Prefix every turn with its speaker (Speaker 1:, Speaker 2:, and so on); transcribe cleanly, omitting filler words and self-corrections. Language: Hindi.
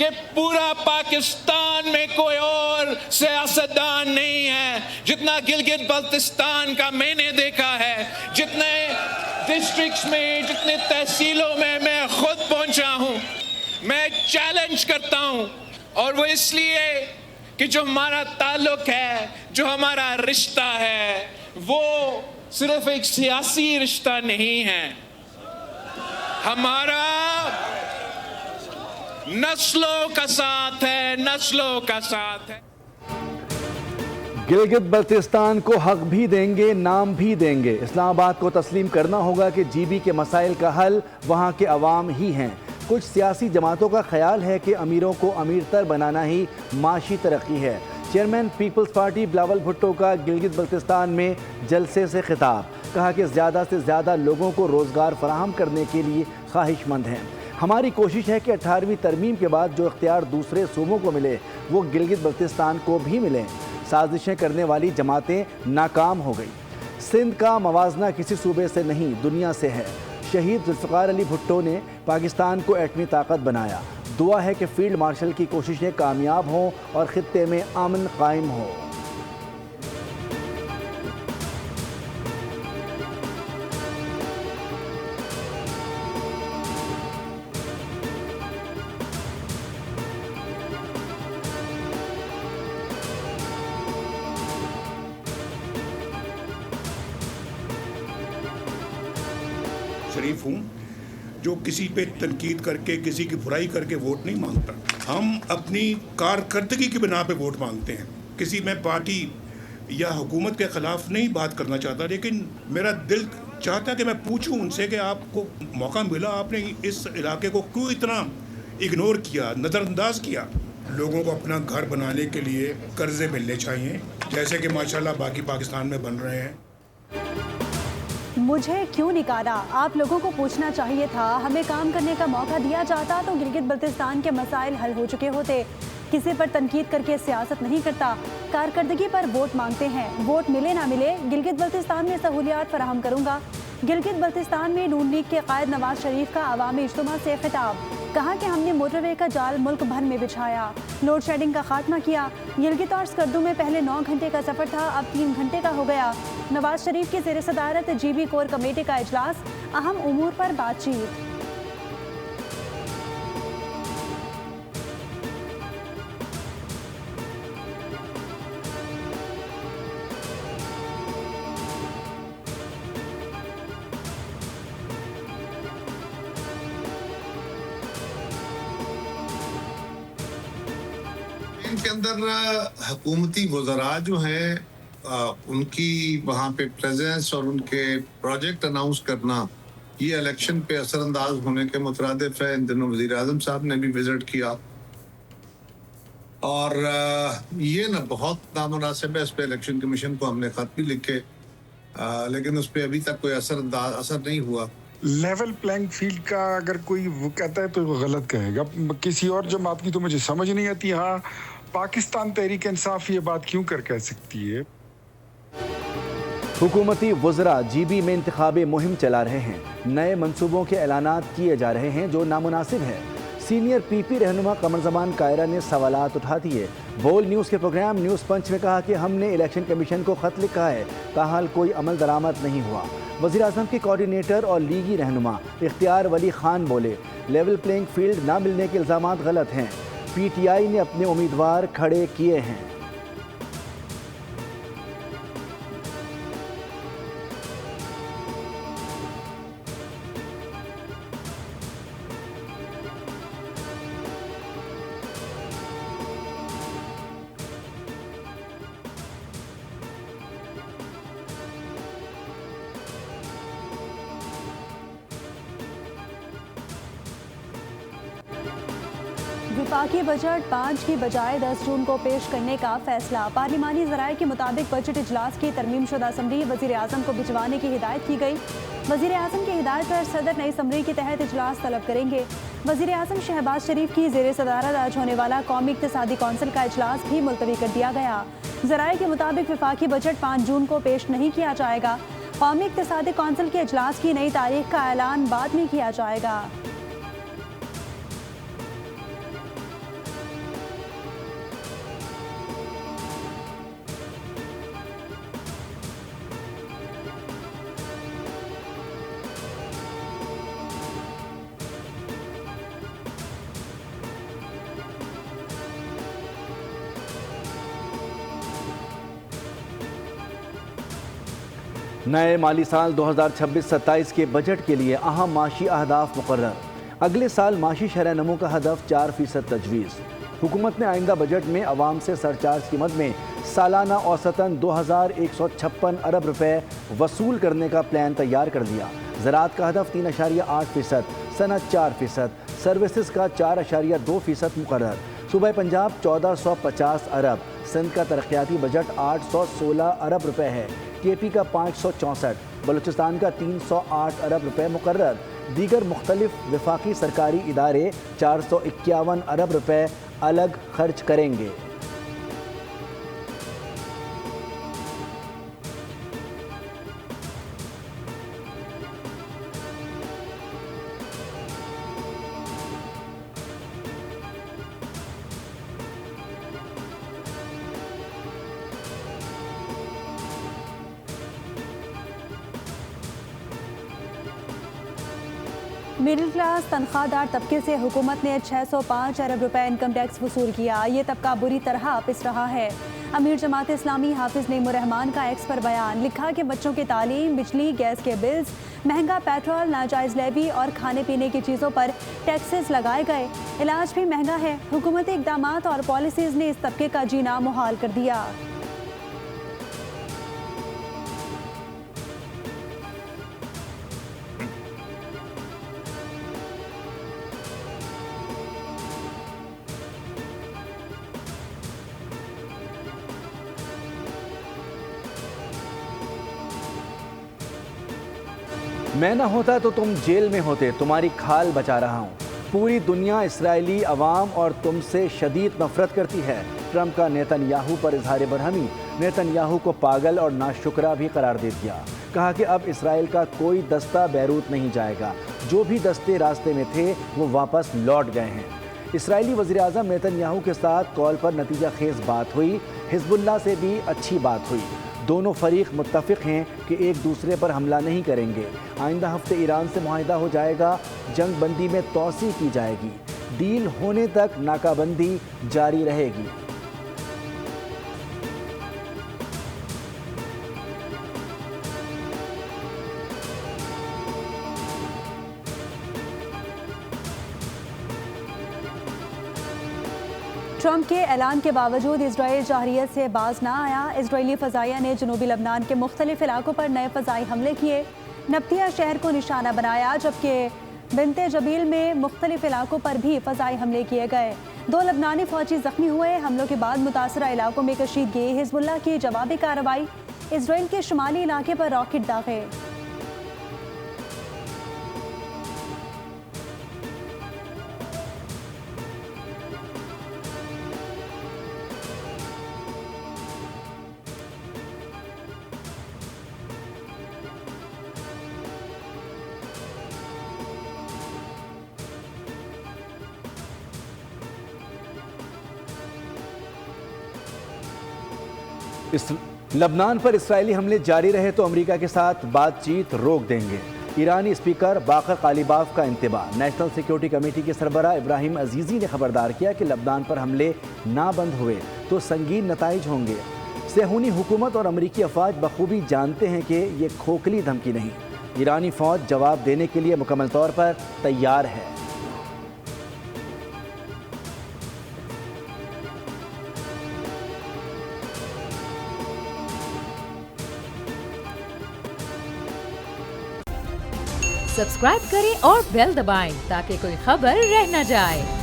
Speaker 1: कि पूरा पाकिस्तान में कोई और सियासतदान नहीं है जितना गिलगित बल्तिस्तान का मैंने देखा है। जितने डिस्ट्रिक्ट्स में, जितने तहसीलों में मैं खुद पहुंचा हूं, मैं चैलेंज करता हूं, और वो इसलिए कि जो हमारा ताल्लुक है, जो हमारा रिश्ता है, वो सिर्फ एक सियासी रिश्ता नहीं है। हमारा नस्लों का साथ है, नस्लों का साथ है।
Speaker 2: गिलगित बल्तिस्तान को हक भी देंगे, नाम भी देंगे। इस्लामाबाद को तस्लीम करना होगा कि जीबी के मसाइल का हल वहाँ के अवाम ही हैं। कुछ सियासी जमातों का ख्याल है कि अमीरों को अमीरतर बनाना ही माशी तरक्की है। चेयरमैन पीपल्स पार्टी बिलावल भुट्टो का गिलगित बल्तिस्तान में जलसे से खिताब, कहा कि ज़्यादा से ज़्यादा लोगों को रोज़गार फराहम करने के लिए ख्वाहिशमंद हैं। हमारी कोशिश है कि 18वीं तरमीम के बाद जो इख्तियार दूसरे सूबों को मिले वो गिलगित बल्तिस्तान को भी मिलें। साजिशें करने वाली जमातें नाकाम हो गई। सिंध का मवाजना किसी सूबे से नहीं, दुनिया से है। शहीद जुल्फ़िकार अली भुट्टो ने पाकिस्तान को एटमी ताकत बनाया। दुआ है कि फील्ड मार्शल की कोशिशें कामयाब हों और खित्ते में अमन कायम हो।
Speaker 3: शरीफ हूँ जो किसी पे तनकीद करके, किसी की बुराई करके वोट नहीं मांगता। हम अपनी कारकर्दगी की बिना पे वोट मांगते हैं। किसी में पार्टी या हुकूमत के ख़िलाफ़ नहीं बात करना चाहता, लेकिन मेरा दिल चाहता है कि मैं पूछूं उनसे कि आपको मौका मिला, आपने इस इलाके को क्यों इतना इग्नोर किया, नज़रअंदाज किया। लोगों को अपना घर बनाने के लिए कर्जे मिलने चाहिए, जैसे कि माशाल्लाह बाकी पाकिस्तान में बन रहे हैं।
Speaker 4: मुझे क्यों निकाला? आप लोगों को पूछना चाहिए था। हमें काम करने का मौका दिया जाता तो गिलगित बल्तिस्तान के मसाइल हल हो चुके होते। किसी पर तनकीद करके सियासत नहीं करता, कारकर्दगी पर वोट मांगते हैं। वोट मिले ना मिले, गिलगित बल्तिस्तान में सहूलियात फराहम करूंगा। गिलगित बल्तिस्तान में नून लीग के कायद नवाज शरीफ का अवामी इज्तिमा से खिताब, कहा कि हमने मोटरवे का जाल मुल्क भर में बिछाया, लोड शेडिंग का खात्मा किया। गिलगित और स्कर्दू में पहले 9 घंटे का सफर था, अब 3 घंटे का हो गया। नवाज शरीफ की ज़ेर सदारत जीबी कोर कमेटी का इजलास, अहम उमूर पर बातचीत।
Speaker 5: के अंदर हुकूमती वज़रा जो हैं उनकी वहाँ पे प्रेजेंस और उनके प्रोजेक्ट अनाउंस करना ये इलेक्शन पे असरअंदाज होने के मुतरादिफ है। इन दिनों वज़ीर आज़म साहब ने भी विजिट किया और ये ना बहुत नामुनासिब है। इस पे इलेक्शन कमीशन को हमने ख़त भी लिखे, लेकिन उस पर अभी तक कोई असर नहीं हुआ।
Speaker 6: लेवल प्लेइंग फील्ड का अगर कोई वो कहता है तो वो गलत कहेगा। किसी और जमात की तो मुझे समझ नहीं आती। हाँ, पाकिस्तान तहरीक इंसाफ ये बात क्यों कह सकती है?
Speaker 2: हुकूमती वज़रा जीबी में इंतखाबी मुहिम चला रहे हैं। नए मंसूबों के ऐलानात किए जा रहे हैं जो नामुनासिब है। सीनियर पीपी रहनुमा कमर ज़मान कायरा ने सवालात उठा दिए। बोल न्यूज़ के प्रोग्राम न्यूज़ पंच में कहा कि हमने इलेक्शन कमीशन को ख़त लिखा है, ताहाल कोई अमल दरामद नहीं हुआ। वज़ीर आज़म के कोऑर्डिनेटर और लीगी रहनुमा इख्तियार वली खान बोले, लेवल प्लेइंग फील्ड ना मिलने के इल्ज़ामात गलत हैं। PTI ने अपने उम्मीदवार खड़े किए हैं।
Speaker 4: विफाकी बजट 5 की बजाय 10 जून को पेश करने का फैसला। पार्लिमानी ज़राए के मुताबिक बजट इजलास की तरमीम शुदा समरी वज़ीर आज़म को भिजवाने की हिदायत की गई। वज़ीर आज़म की हिदायत पर सदर नई समरी के तहत इजलास तलब करेंगे। वज़ीर आज़म शहबाज शरीफ की ज़ेर सदारत आज होने वाला कौमी इक़्तिसादी कौंसिल का इजलास भी मुलतवी कर दिया गया। ज़राए के मुताबिक विफाकी बजट 5 जून को पेश नहीं किया जाएगा। कौमी इक़्तिसादी कौंसिल के इजलास की नई तारीख का ऐलान बाद में किया जाएगा।
Speaker 2: नए माली साल 2026-27 के बजट के लिए अहम माशी अहदाफ मुकर्रर। अगले साल माशी शरह नमो का हदफ 4% तजवीज़। हुकूमत ने आइंदा बजट में अवाम से सरचार्ज की मद में सालाना औसतन 2156 अरब रुपए वसूल करने का प्लान तैयार कर लिया। ज़राअत का हदफ 3.8%, सनत 4%, सर्विसेज का 4.2% मुकर्रर। सूबा पंजाब 1450 अरब, सिंध का तरक्याती बजट 816 अरब रुपए है, केपी का 564, बलूचिस्तान का 308 अरब रुपए मुकर्रर। दीगर मुख्तलिफ वफाकी सरकारी इदारे 451 अरब रुपए अलग खर्च करेंगे।
Speaker 4: मिडिल क्लास तनख्वाहदार तबके से हुकूमत ने 605 अरब रुपए इनकम टैक्स वसूल किया। ये तबका बुरी तरह पिस रहा है। अमीर जमात इस्लामी हाफिज नईमुर्रहमान का एक्स पर बयान, लिखा कि बच्चों की तालीम, बिजली, गैस के बिल्स, महंगा पेट्रोल, नाजायज़ लेवी और खाने पीने की चीज़ों पर टैक्सेस लगाए गए। इलाज भी महंगा है। हुकूमती इक़दामात और पॉलिसीज़ ने इस तबके का जीना मुहाल कर दिया।
Speaker 2: मैं ना होता तो तुम जेल में होते, तुम्हारी खाल बचा रहा हूँ। पूरी दुनिया इसराइली अवाम और तुमसे शदीद नफरत करती है। ट्रंप का नेतन्याहू पर इजहार बरहमी, नेतन्याहू को पागल और नाशुक्रा भी करार दे दिया। कहा कि अब इसराइल का कोई दस्ता बैरूत नहीं जाएगा, जो भी दस्ते रास्ते में थे वो वापस लौट गए हैं। इसराइली वज़ीर-ए-आज़म नेतन्याहू के साथ कॉल पर नतीजा खेज बात हुई। हिजबुल्लाह से भी अच्छी बात हुई। दोनों फरीक मुत्तफ़िक हैं कि एक दूसरे पर हमला नहीं करेंगे। आइंदा हफ्ते ईरान से मुआहिदा हो जाएगा, जंग बंदी में तोसी की जाएगी, डील होने तक नाकाबंदी जारी रहेगी।
Speaker 4: ट्रंप के ऐलान के बावजूद इसराइल जहरियत से बाज ना आया। इसराइली फ़ज़ाइया ने जनूबी लबनान के मुख्तलिफ इलाकों पर नए फ़ज़ाई हमले किए। नब्तिया शहर को निशाना बनाया, जबकि बिनते जबील में मुख्तलिफ इलाकों पर भी फ़ज़ाई हमले किए गए। 2 लबनानी फ़ौजी ज़ख्मी हुए। हमलों के बाद मुतासरा इलाकों में कशीदगी। हिजबुल्लाह की जवाबी कार्रवाई। इसराइल के शुमाली इलाके पर रॉकेट दागे।
Speaker 2: इस लबनान पर इसराइली हमले जारी रहे तो अमेरिका के साथ बातचीत रोक देंगे। ईरानी स्पीकर बाकर कालिबाफ का इंतबाह। नेशनल सिक्योरिटी कमेटी के सरबराह इब्राहिम अजीज़ी ने खबरदार किया कि लबनान पर हमले ना बंद हुए तो संगीन नताइज होंगे। सेहूनी हुकूमत और अमरीकी अफवाज बखूबी जानते हैं कि ये खोखली धमकी नहीं। ईरानी फ़ौज जवाब देने के लिए मुकम्मल तौर पर तैयार है।
Speaker 7: सब्सक्राइब करें और बेल दबाएं ताकि कोई खबर रह न जाए।